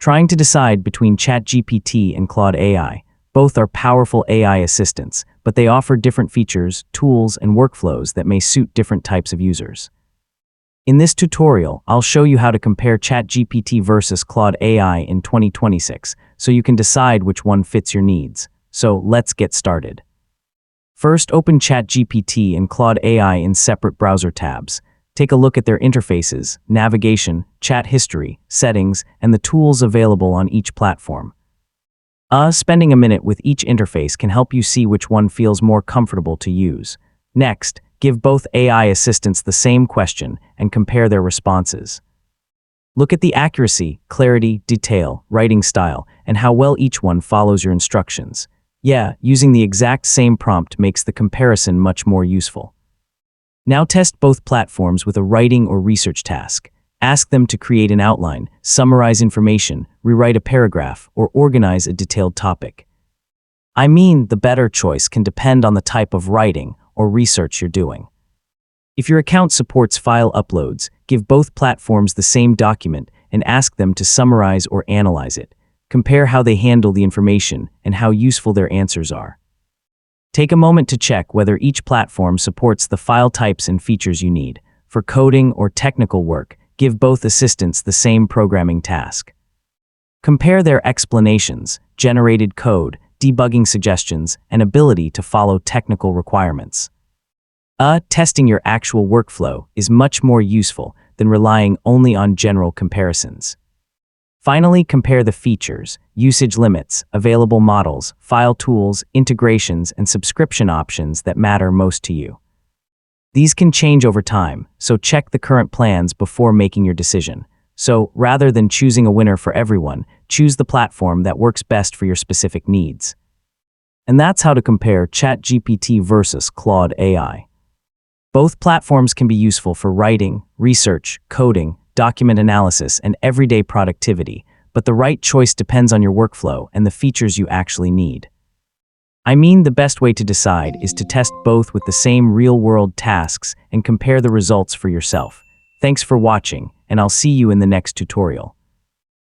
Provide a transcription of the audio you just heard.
Trying to decide between ChatGPT and Claude AI. Both are powerful AI assistants, but they offer different features, tools, and workflows that may suit different types of users. In this tutorial, I'll show you how to compare ChatGPT versus Claude AI in 2026, so you can decide which one fits your needs. So let's get started. First, open ChatGPT and Claude AI in separate browser tabs. Take a look at their interfaces, navigation, chat history, settings, and the tools available on each platform. Spending a minute with each interface can help you see which one feels more comfortable to use. Next, give both AI assistants the same question and compare their responses. Look at the accuracy, clarity, detail, writing style, and how well each one follows your instructions. Using the exact same prompt makes the comparison much more useful. Now test both platforms with a writing or research task. Ask them to create an outline, summarize information, rewrite a paragraph, or organize a detailed topic. The better choice can depend on the type of writing or research you're doing. If your account supports file uploads, give both platforms the same document and ask them to summarize or analyze it. Compare how they handle the information and how useful their answers are. Take a moment to check whether each platform supports the file types and features you need. For coding or technical work, give both assistants the same programming task. Compare their explanations, generated code, debugging suggestions, and ability to follow technical requirements. Testing your actual workflow is much more useful than relying only on general comparisons. Finally, compare the features, usage limits, available models, file tools, integrations, and subscription options that matter most to you. These can change over time, so check the current plans before making your decision. So, rather than choosing a winner for everyone, choose the platform that works best for your specific needs. And that's how to compare ChatGPT versus Claude AI. Both platforms can be useful for writing, research, coding, document analysis, and everyday productivity, but the right choice depends on your workflow and the features you actually need. The best way to decide is to test both with the same real-world tasks and compare the results for yourself. Thanks for watching, and I'll see you in the next tutorial.